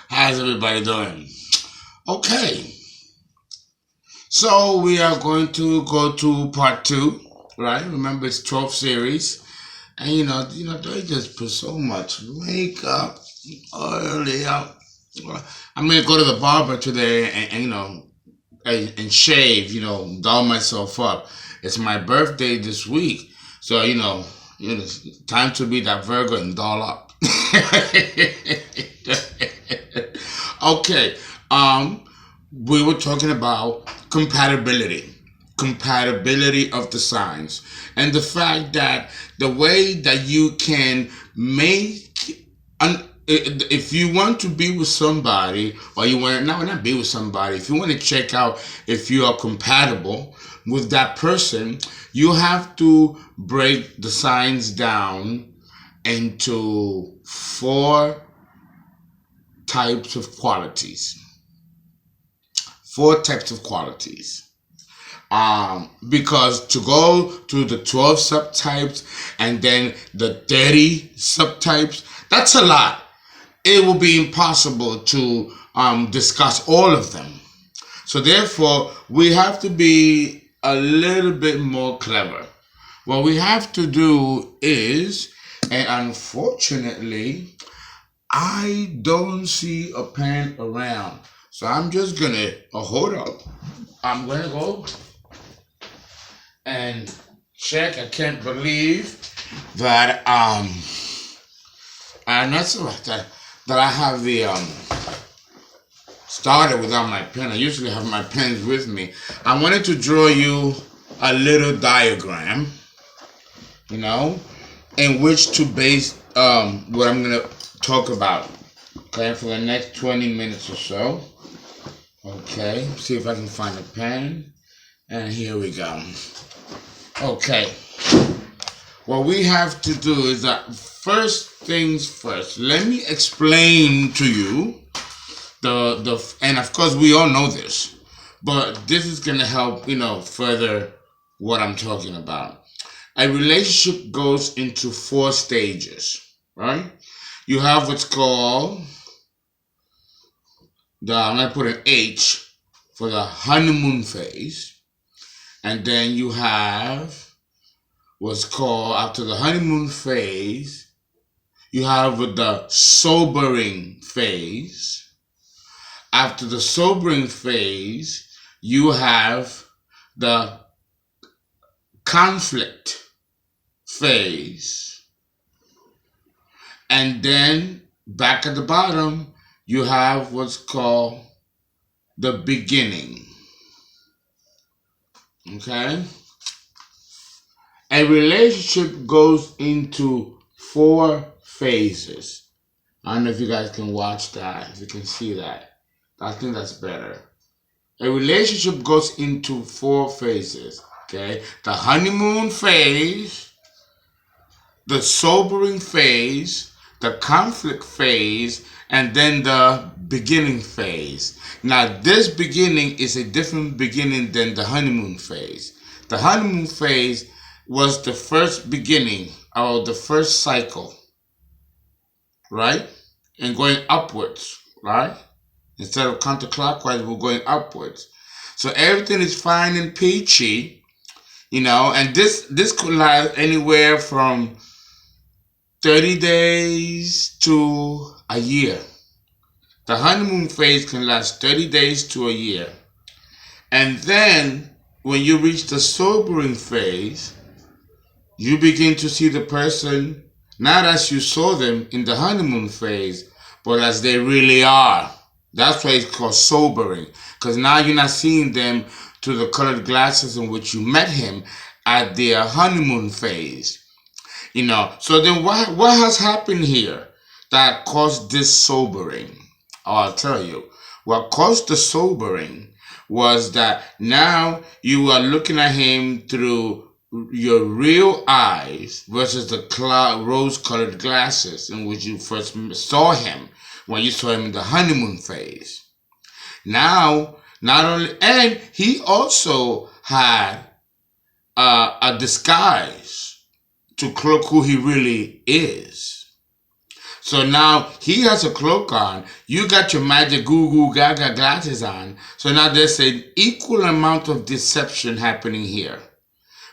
How's everybody doing? Okay, so we are going to go to part two, right? Remember, it's 12 series, and they just put so much makeup early up. I'm gonna go to the barber today and shave, doll myself up. It's my birthday this week, so it's time to be that Virgo and doll up. Okay, we were talking about compatibility of the signs, and the fact that the way that you can make if you want to be with somebody, or you want to not be with somebody, if you want to check out if you are compatible with that person, you have to break the signs down into four types of qualities. Four types of qualities. Because to go to the 12 subtypes and then the 30 subtypes, that's a lot. It will be impossible to discuss all of them. So therefore, we have to be a little bit more clever. What we have to do is, and unfortunately, I don't see a pen around. So I'm just gonna, hold up. I'm gonna go and check. I can't believe that, and that's all right, that I have the, started without my pen. I usually have my pens with me. I wanted to draw you a little diagram, in which to base, what I'm gonna talk about, okay, for the next 20 minutes or so. Okay, see if I can find a pen, and here we go. Okay, what we have to do is that first things first, let me explain to you and of course we all know this, but this is going to help, further what I'm talking about. A relationship goes into four stages, right? You have what's called I'm going to put an H for the honeymoon phase. And then you have what's called, after the honeymoon phase, you have the sobering phase. After the sobering phase, you have the conflict phase. And then back at the bottom, you have what's called the beginning. Okay? A relationship goes into four phases. I don't know if you guys can watch that, if you can see that. I think that's better. A relationship goes into four phases. Okay? The honeymoon phase, the sobering phase, the conflict phase, and then the beginning phase. Now, this beginning is a different beginning than the honeymoon phase. The honeymoon phase was the first beginning, or the first cycle, right? And going upwards, right? Instead of counterclockwise, we're going upwards. So everything is fine and peachy, and this could last anywhere from 30 days to a year. The honeymoon phase can last 30 days to a year. And then when you reach the sobering phase, you begin to see the person not as you saw them in the honeymoon phase, but as they really are. That's why it's called sobering, because now you're not seeing them through the colored glasses in which you met him at their honeymoon phase. So then what has happened here that caused this sobering? I'll tell you. What caused the sobering was that now you are looking at him through your real eyes versus the rose-colored glasses in which you first saw him when you saw him in the honeymoon phase. Now, not only, and he also had a disguise to cloak who he really is. So now he has a cloak on. You got your magic goo goo gaga glasses on. So now there's an equal amount of deception happening here,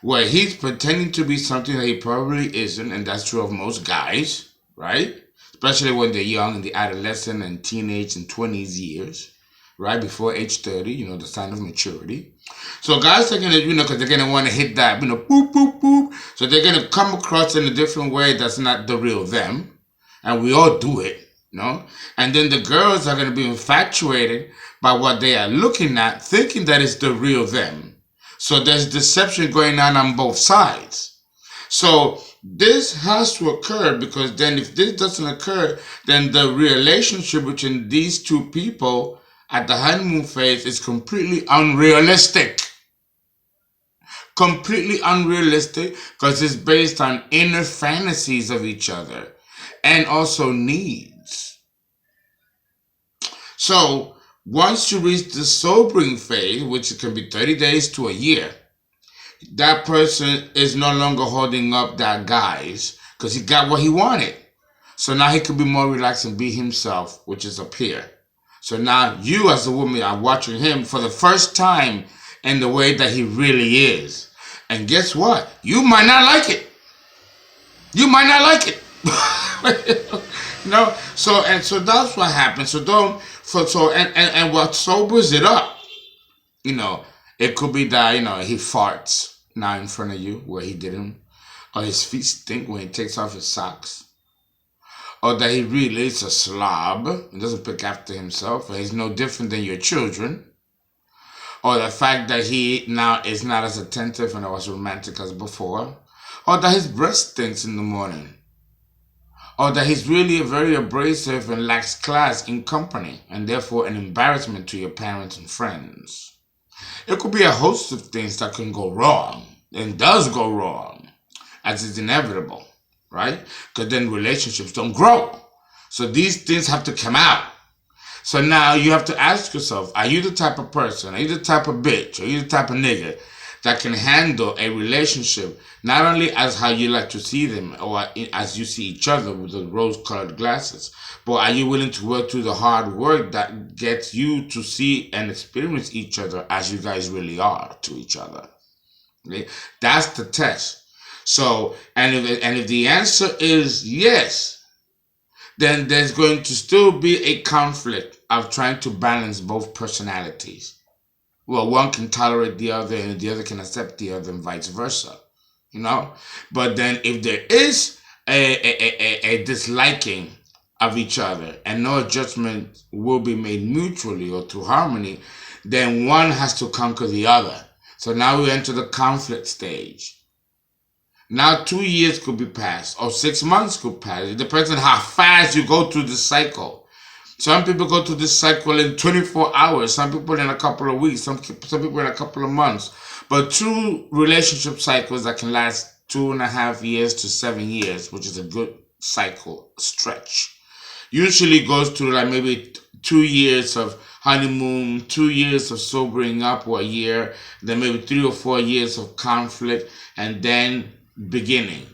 where he's pretending to be something that he probably isn't, and that's true of most guys, right? Especially when they're young in the adolescent and teenage and 20s years, right? Before age 30, the sign of maturity. So guys are going to, because they're going to want to hit that, boop, boop, boop. So they're going to come across in a different way that's not the real them. And we all do it, And then the girls are going to be infatuated by what they are looking at, thinking that it's the real them. So there's deception going on both sides. So this has to occur, because then if this doesn't occur, then the relationship between these two people at the honeymoon phase is completely unrealistic. Completely unrealistic, because it's based on inner fantasies of each other and also needs. So once you reach the sobering phase, which can be 30 days to a year, that person is no longer holding up that guise, because he got what he wanted. So now he can be more relaxed and be himself, which is up here. So now you as a woman are watching him for the first time in the way that he really is. And guess what? You might not like it. You might not like it. So that's what happens. And what sobers it up, it could be that, he farts now in front of you where he didn't, or his feet stink when he takes off his socks, or that he really is a slob and doesn't pick after himself, or he's no different than your children, or the fact that he now is not as attentive and as romantic as before, or that his breath stinks in the morning, or that he's really very abrasive and lacks class in company, and therefore an embarrassment to your parents and friends. It could be a host of things that can go wrong, and does go wrong, as is inevitable, right? Because then relationships don't grow. So these things have to come out. So now you have to ask yourself, are you the type of person, are you the type of bitch, are you the type of nigga that can handle a relationship, not only as how you like to see them or as you see each other with the rose-colored glasses, but are you willing to work through the hard work that gets you to see and experience each other as you guys really are to each other? Okay? That's the test. So, and if the answer is yes, then there's going to still be a conflict of trying to balance both personalities. Well, one can tolerate the other and the other can accept the other and vice versa, But then if there is a disliking of each other and no adjustment will be made mutually or through harmony, then one has to conquer the other. So now we enter the conflict stage. Now 2 years could be passed or 6 months could pass. It depends on how fast you go through this cycle. Some people go through this cycle in 24 hours. Some people in a couple of weeks. Some people in a couple of months. But 2 relationship cycles that can last 2.5 years to 7 years, which is a good cycle stretch, usually goes through like maybe 2 years of honeymoon, 2 years of sobering up, or a year, then maybe 3 or 4 years of conflict, and then beginning.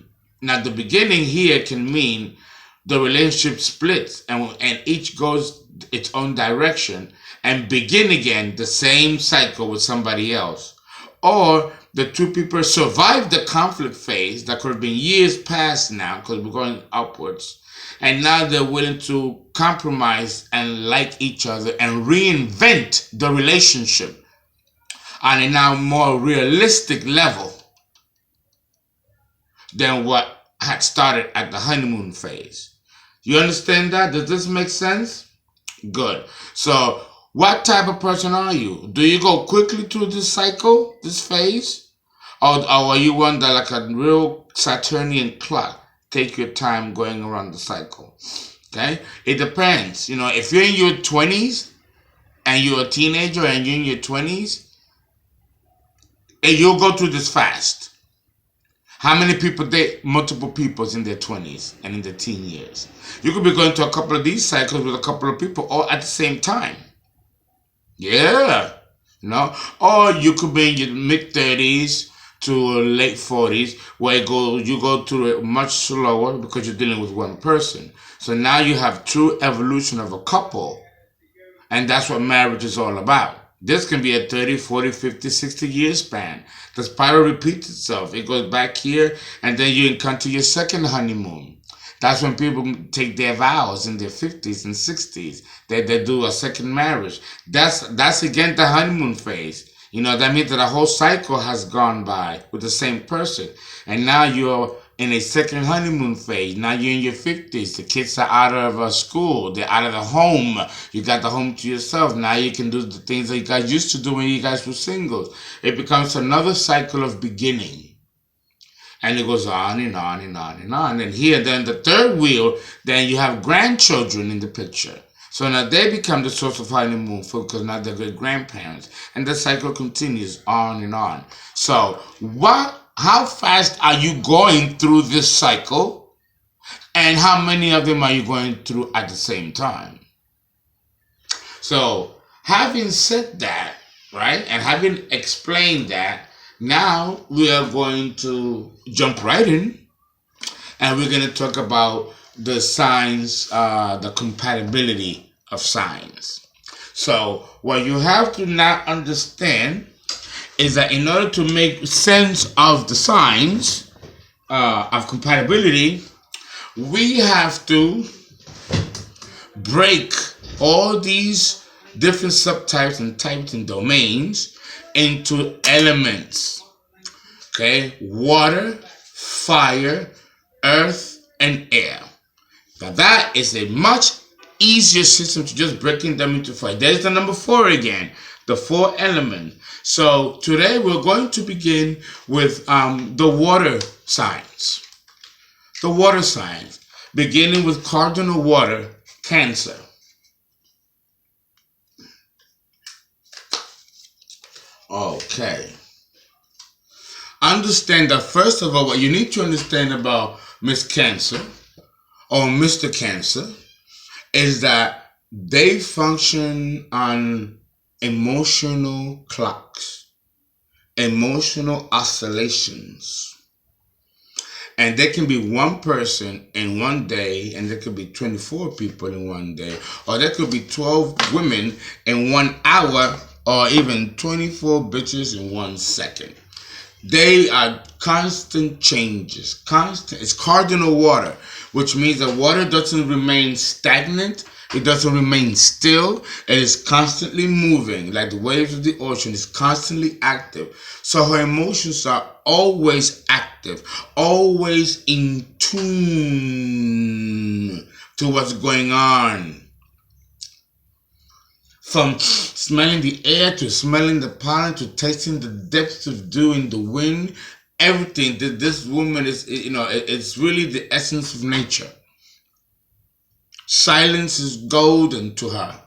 Now the beginning here can mean the relationship splits and each goes its own direction and begin again the same cycle with somebody else. Or the 2 people survive the conflict phase that could have been years past now because we're going upwards, and now they're willing to compromise and like each other and reinvent the relationship on a now more realistic level than what had started at the honeymoon phase. You understand that? Does this make sense? Good. So what type of person are you? Do you go quickly through this cycle, this phase? Or are you one that, like a real Saturnian clock, take your time going around the cycle? Okay? It depends. If you're in your 20s and you're a teenager and you're in your 20s, you'll go through this fast. How many people date multiple people in their 20s and in their teen years? You could be going through a couple of these cycles with a couple of people all at the same time. Yeah. Or you could be in your mid-30s to late 40s, where you go through it much slower because you're dealing with one person. So now you have true evolution of a couple, and that's what marriage is all about. This can be a 30, 40, 50, 60-year span. The spiral repeats itself. It goes back here, and then you encounter your second honeymoon. That's when people take their vows in their 50s and 60s. They do a second marriage. That's again the honeymoon phase. That means that a whole cycle has gone by with the same person. And now you're in a second honeymoon phase. Now you're in your 50s. The kids are out of school. They're out of the home. You got the home to yourself. Now you can do the things that you guys used to do when you guys were singles. It becomes another cycle of beginning. And it goes on and on and on and on. And here, then the third wheel, then you have grandchildren in the picture. So now they become the source of honeymoon because now they're great grandparents. And the cycle continues on and on. So how fast are you going through this cycle? And how many of them are you going through at the same time? So having said that, right, and having explained that, now we are going to jump right in, and we're going to talk about the signs, the compatibility of signs. So what you have to now understand is that in order to make sense of the signs of compatibility, we have to break all these different subtypes and types and domains into elements. Okay, water, fire, earth, and air. Now that is a much easier system to just breaking them into 5. There's the number 4 again, the 4 element. So today we're going to begin with the water signs. The water signs, beginning with cardinal water, Cancer. Okay. Understand that first of all, what you need to understand about Miss Cancer or Mr. Cancer is that they function on emotional clocks, emotional oscillations. And there can be one person in one day, and there could be 24 people in one day, or there could be 12 women in 1 hour, or even 24 bitches in 1 second. They are constant changes. It's cardinal water, which means that water doesn't remain stagnant. It doesn't remain still. It is constantly moving, like the waves of the ocean. It's constantly active. So her emotions are always active, always in tune to what's going on. From smelling the air to smelling the pollen to tasting the depths of dew in the wind, everything. This woman is, it's really the essence of nature. Silence is golden to her.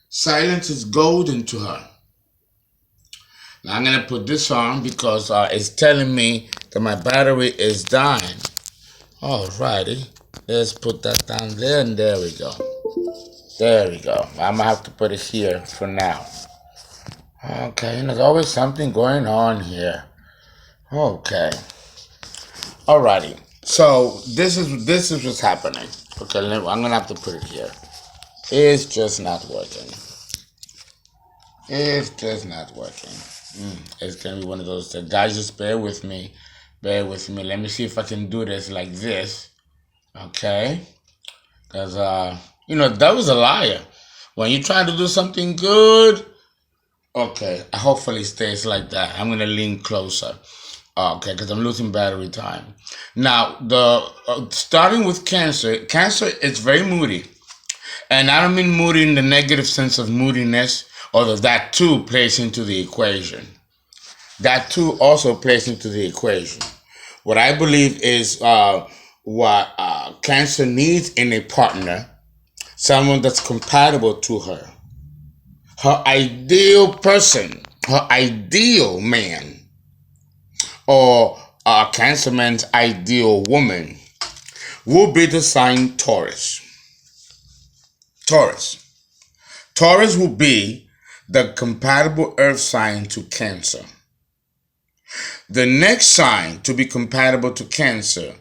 Silence is golden to her. Now I'm going to put this on because it's telling me that my battery is dying. Alrighty. Let's put that down there, and there we go. There we go. I'm going to have to put it here for now. Okay, there's always something going on here. Okay. Alrighty. So this is what's happening. Okay, I'm going to have to put it here. It's just not working. It's just not working. It's going to be one of those things. Guys, just bear with me. Bear with me. Let me see if I can do this like this. Okay. Because, that was a liar. When you're trying to do something good, okay, hopefully it stays like that. I'm going to lean closer. Okay, because I'm losing battery time. Now, starting with Cancer. Cancer is very moody. And I don't mean moody in the negative sense of moodiness, although that too plays into the equation. That too also plays into the equation. What I believe is what Cancer needs in a partner, someone that's compatible to her. Her ideal person, her ideal man, or Cancer man's ideal woman will be the sign Taurus. Taurus will be the compatible earth sign to Cancer. The next sign to be compatible to Cancer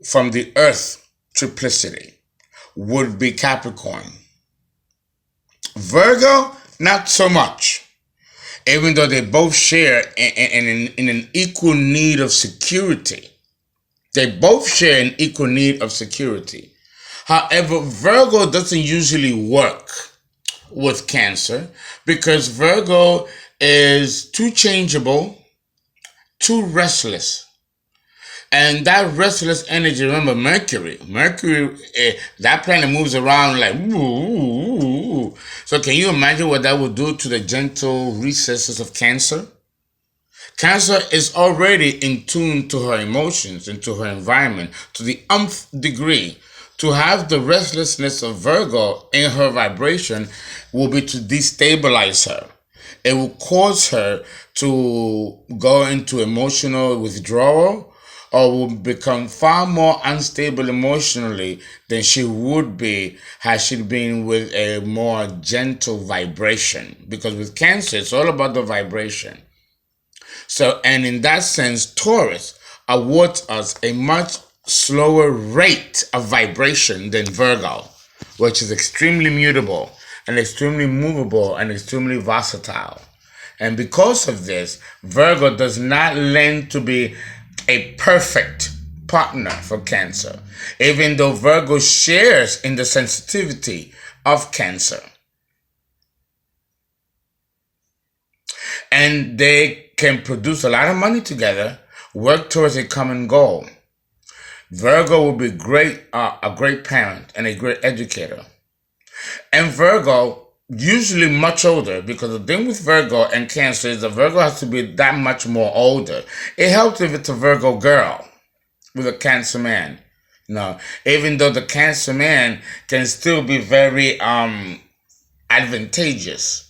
from the Earth triplicity would be Capricorn. Virgo, not so much. Even though they both share in an equal need of security. They both share an equal need of security. However, Virgo doesn't usually work with Cancer because Virgo is too changeable, too restless. And that restless energy, remember Mercury, that planet moves around like, ooh. So can you imagine what that would do to the gentle recesses of Cancer? Cancer is already in tune to her emotions and to her environment to the nth degree. To have the restlessness of Virgo in her vibration will be to destabilize her. It will cause her to go into emotional withdrawal or will become far more unstable emotionally than she would be had she been with a more gentle vibration. Because with Cancer, it's all about the vibration. So, and in that sense, Taurus awards us a much slower rate of vibration than Virgo, which is extremely mutable and extremely movable and extremely versatile. And because of this, Virgo does not lend to be a perfect partner for Cancer, even though Virgo shares in the sensitivity of Cancer. And they can produce a lot of money together, work towards a common goal. Virgo will be a great parent and a great educator. And Virgo, usually much older, because the thing with Virgo and Cancer is that Virgo has to be that much more older. It helps if it's a Virgo girl with a Cancer man. No, even though the Cancer man can still be very advantageous.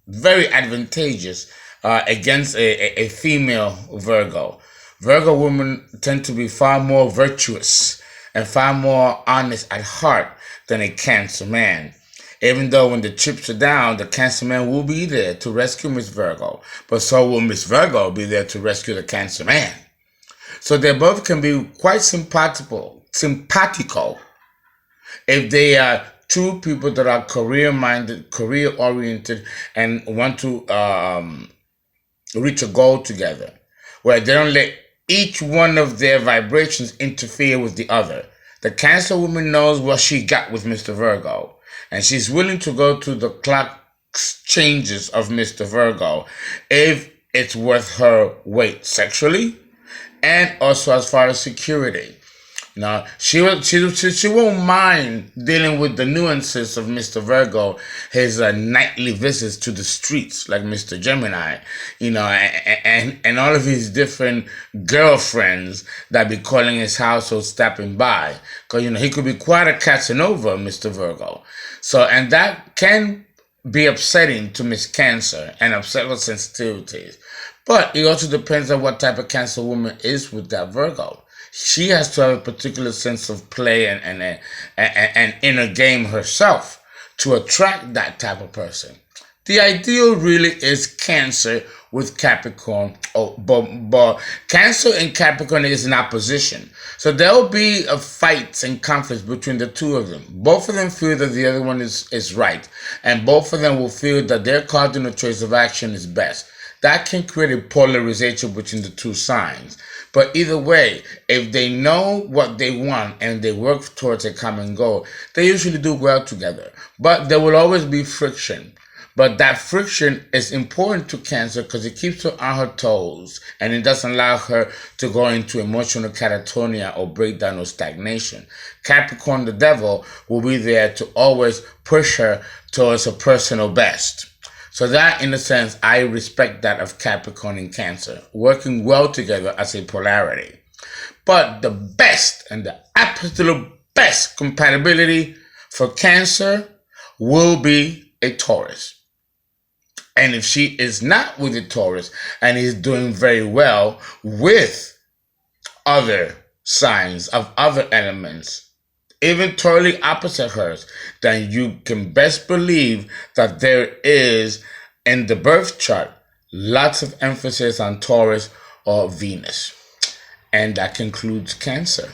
Very advantageous against a female Virgo. Virgo women tend to be far more virtuous and far more honest at heart than a Cancer man. Even though when the chips are down, the Cancer man will be there to rescue Miss Virgo, but so will Miss Virgo be there to rescue the Cancer man. So they both can be quite simpatico if they are two people that are career-minded, career-oriented, and want to reach a goal together, where they don't let each one of their vibrations interfere with the other. The Cancer woman knows what she got with Mr. Virgo, and she's willing to go to the clock changes of Mr. Virgo if it's worth her weight sexually and also as far as security. Now, she won't mind dealing with the nuances of Mr. Virgo, his nightly visits to the streets, like Mr. Gemini, and all of his different girlfriends that be calling his house or stopping by. Because, he could be quite a Casanova, Mr. Virgo. So, and that can be upsetting to Miss Cancer and upset her sensitivities. But it also depends on what type of Cancer woman is with that Virgo. She has to have a particular sense of play and inner game herself to attract that type of person. The ideal really is Cancer with Capricorn, but Cancer and Capricorn is in opposition. So there will be fights and conflicts between the two of them. Both of them feel that the other one is right, and both of them will feel that their cardinal choice of action is best. That can create a polarization between the two signs. But either way, if they know what they want and they work towards a common goal, they usually do well together. But there will always be friction. But that friction is important to Cancer because it keeps her on her toes and it doesn't allow her to go into emotional catatonia or breakdown or stagnation. Capricorn, the devil, will be there to always push her towards her personal best. So that, in a sense, I respect that of Capricorn and Cancer, working well together as a polarity. But the best and the absolute best compatibility for Cancer will be a Taurus. And if she is not with a Taurus and is doing very well with other signs of other elements, even totally opposite hers, then you can best believe that there is in the birth chart Lots of emphasis on Taurus or Venus. And that concludes Cancer.